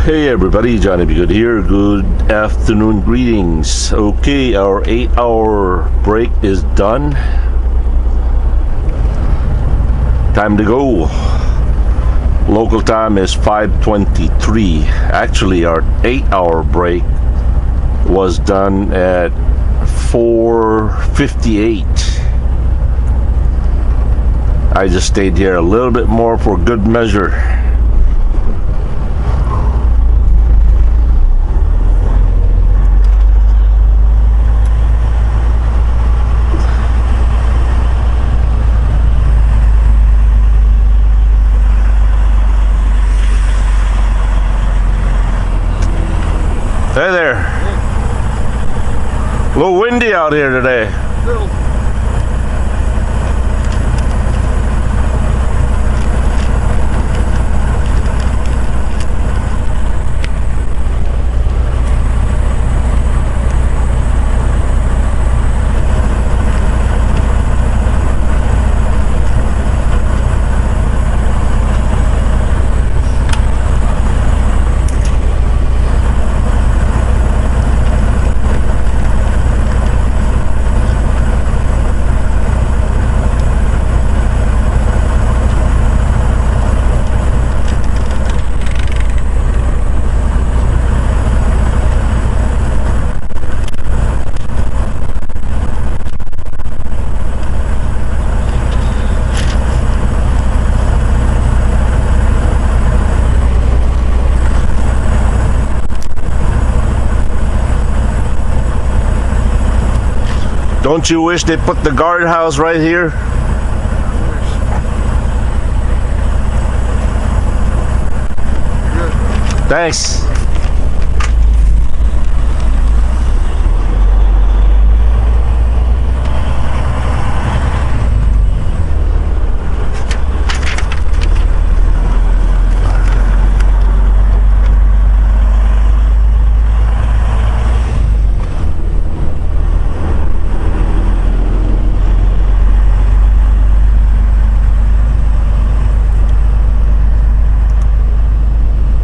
Hey everybody, Johnny B. Good here. Good afternoon greetings. Okay, our 8-hour break is done. Time to go. Local time is 5:23. Actually, our 8-hour break was done at 4:58. I just stayed here a little bit more for good measure. Hey there. A little windy out here today. Don't you wish they put the guardhouse right here? Thanks.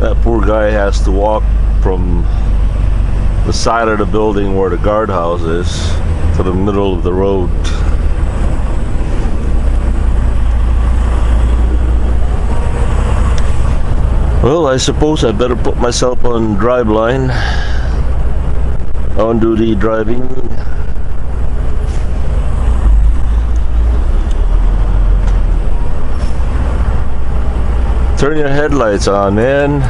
That poor guy has to walk from the side of the building where the guardhouse is to the middle of the road. Well, I suppose I better put myself on drive line, on duty driving. Turn your headlights on, man.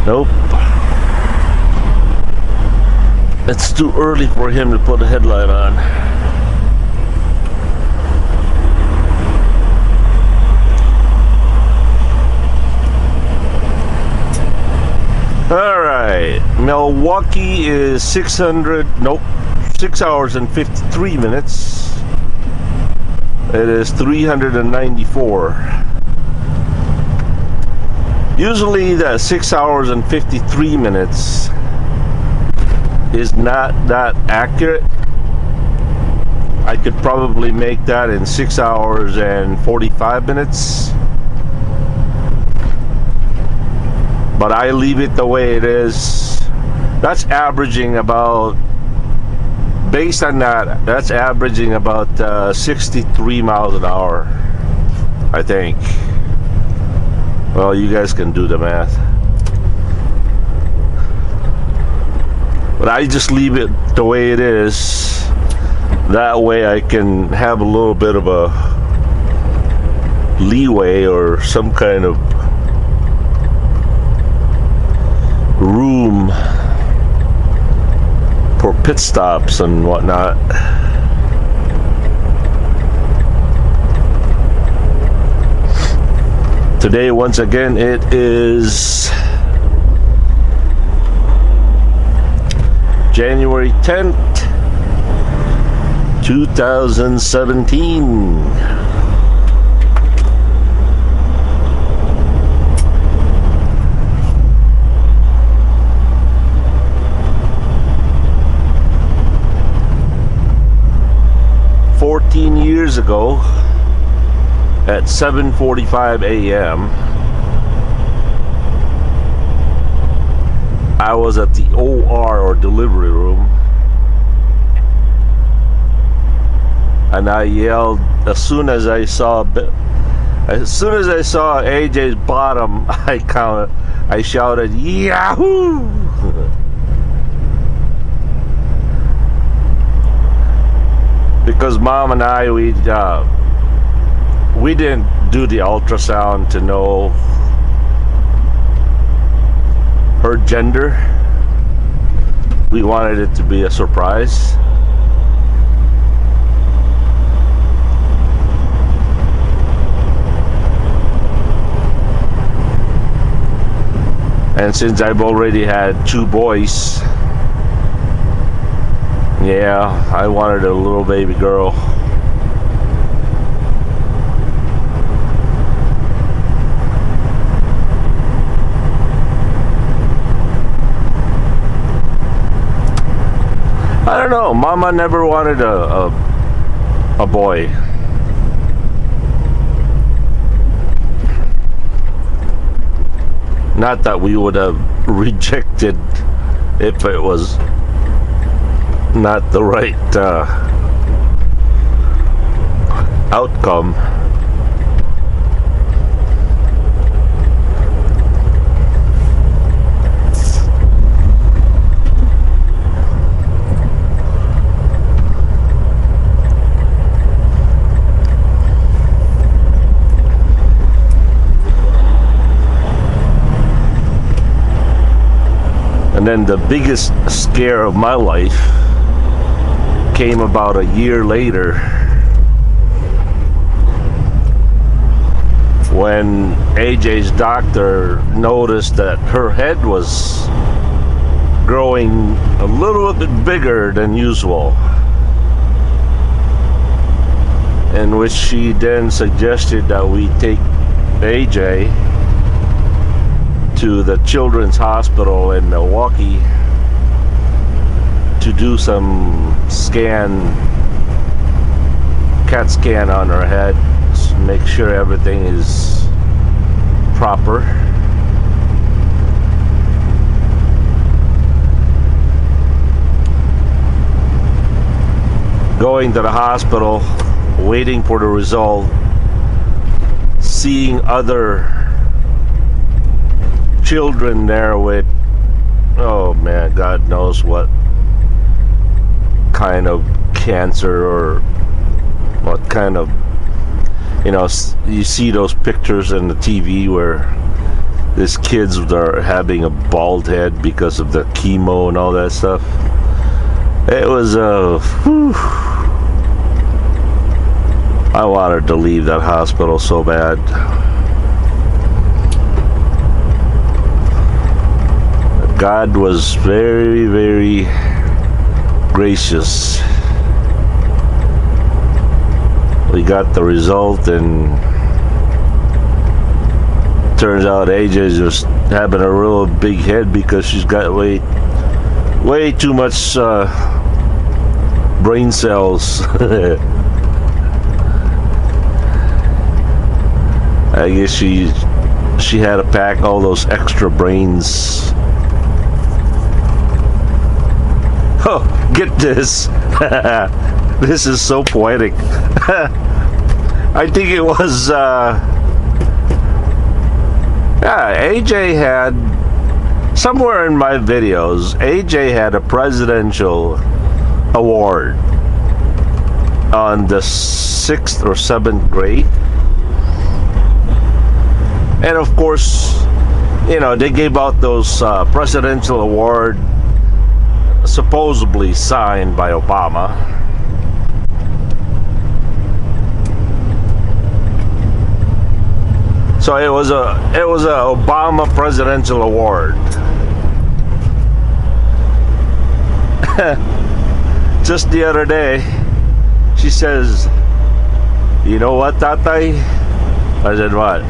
Nope. It's too early for him to put a headlight on. Alright. Milwaukee is 6 hours and 53 minutes. It is 394. Usually that 6 hours and 53 minutes is not that accurate. I could probably make that in 6 hours and 45 minutes. But I leave it the way it is. That's averaging about, based on that, that's averaging about 63 miles an hour, I think. Well, you guys can do the math. But I just leave it the way it is. That way I can have a little bit of a leeway or some kind of room for pit stops and whatnot. Today, once again, it is January 10th, 2017. Years ago, at 7:45 a.m. I was at the OR, or delivery room, and I yelled as soon as I saw AJ's bottom. I shouted, "Yahoo!" Because Mom and I, we didn't do the ultrasound to know her gender. We wanted it to be a surprise. And since I've already had 2 boys, yeah, I wanted a little baby girl. I don't know. Mama never wanted a boy. Not that we would have rejected if it was not the right outcome. And then the biggest scare of my life came about a year later, when AJ's doctor noticed that her head was growing a little bit bigger than usual, in which she then suggested that we take AJ to the Children's Hospital in Milwaukee to do some CAT scan on her head, make sure everything is proper. Going to the hospital, waiting for the result, seeing other children there with, oh man, God knows what kind of cancer, or what kind of, you see those pictures in the TV where these kids are having a bald head because of the chemo and all that stuff. It was I wanted to leave that hospital so bad. God was very, very gracious. We got the result, and turns out AJ's just having a real big head because she's got way too much brain cells. I guess she had to pack all those extra brains. Oh, get this. This is so poetic. I think it was AJ had, somewhere in my videos, AJ had a presidential award on the 6th or 7th grade. And of course, they gave out those presidential award supposedly signed by Obama. So it was a Obama presidential award. Just the other day, she says, "You know what, Tatay?" I said, "What?"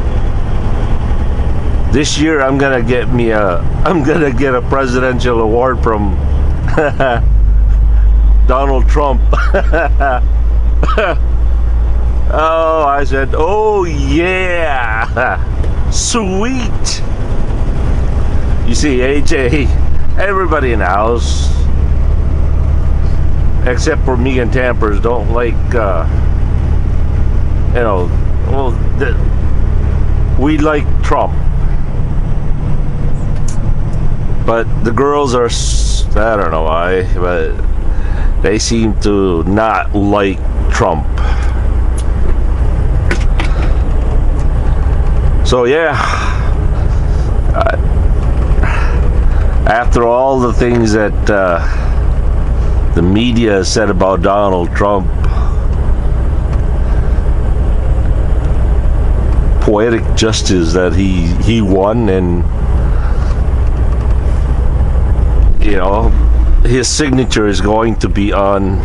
"This year I'm gonna get a presidential award from Donald Trump." Oh, I said, oh yeah, sweet. You see, AJ, everybody in the house, except for me and Tampers, don't like, well, we like Trump. But the girls are, I don't know why, but they seem to not like Trump. So yeah, after all the things that the media said about Donald Trump, poetic justice that he won, and his signature is going to be on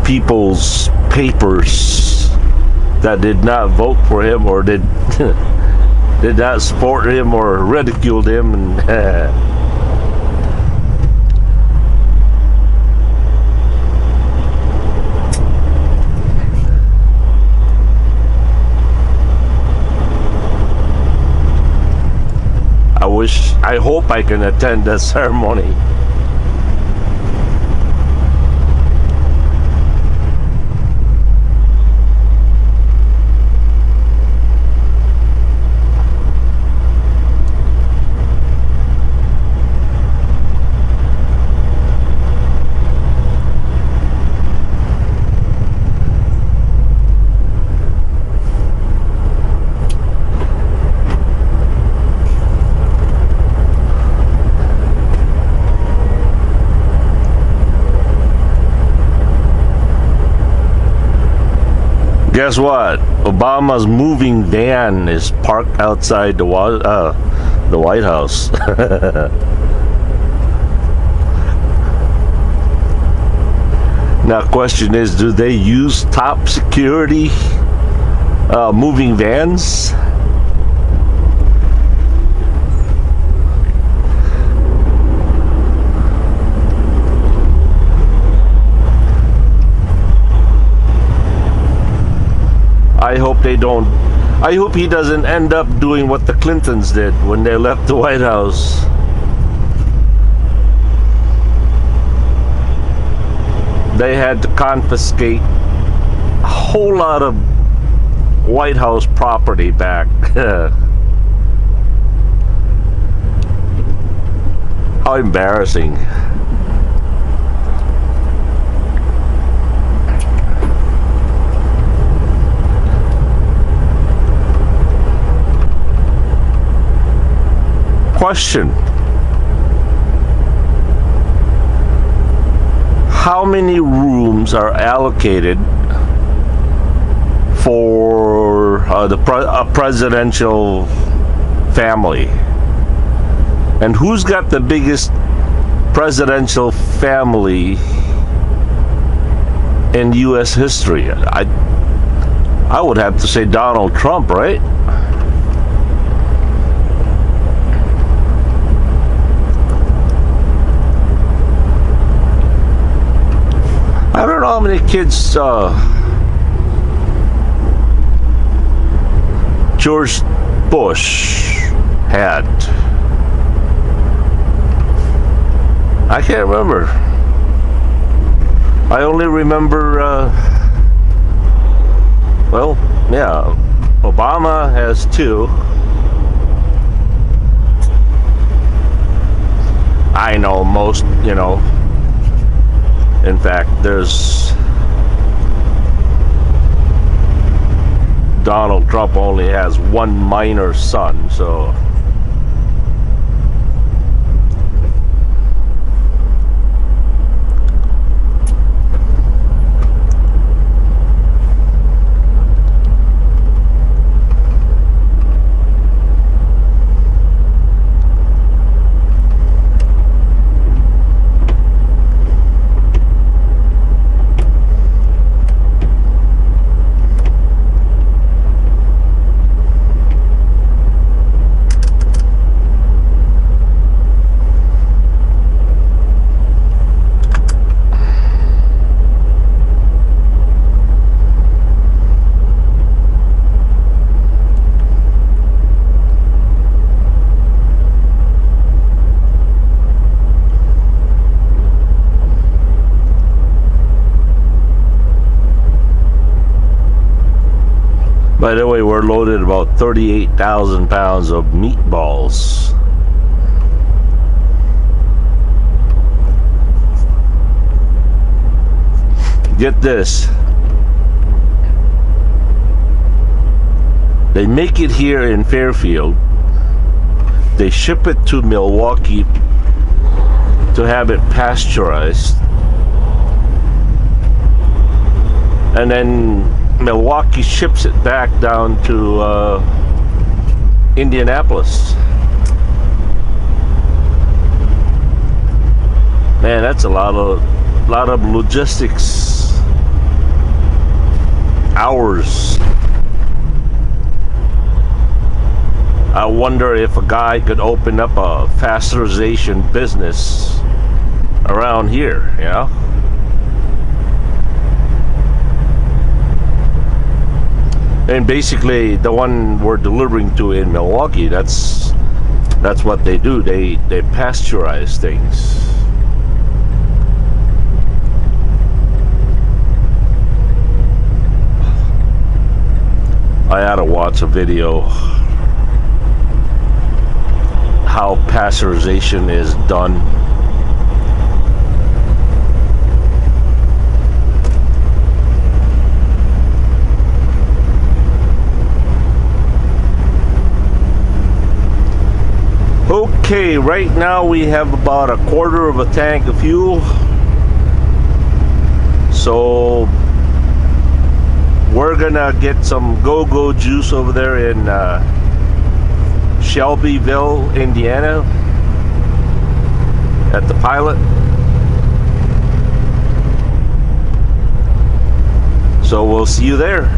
people's papers that did not vote for him or did not support him or ridiculed him, and I hope I can attend the ceremony. Guess what? Obama's moving van is parked outside the White House. Now, question is, do they use top security moving vans? I hope they don't. I hope he doesn't end up doing what the Clintons did when they left the White House. They had to confiscate a whole lot of White House property back. How embarrassing. Question: how many rooms are allocated for a presidential family? And who's got the biggest presidential family in U.S. history? I would have to say Donald Trump, right? I don't know how many kids George Bush had. I can't remember. I only remember, well, yeah, Obama has 2. I know most, in fact, there's Donald Trump only has 1 minor son, so By the way, we're loaded about 38,000 pounds of meatballs. Get this. They make it here in Fairfield. They ship it to Milwaukee to have it pasteurized. And then Milwaukee ships it back down to Indianapolis. Man, that's a lot of logistics hours. I wonder if a guy could open up a pasteurization business around here, you know? And basically, the one we're delivering to in Milwaukee, that's what they do. They pasteurize things. I had to watch a video how pasteurization is done. Okay, right now we have about a quarter of a tank of fuel. So we're gonna get some go-go juice over there in Shelbyville, Indiana, at the Pilot. So we'll see you there.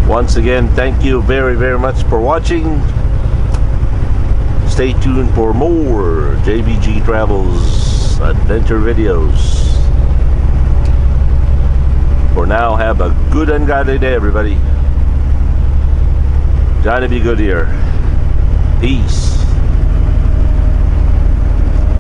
Once again, thank you very, very much for watching. Stay tuned for more JBG Travels adventure videos. For now, have a good ungodly day, everybody. Johnny B. Goodyear. Peace.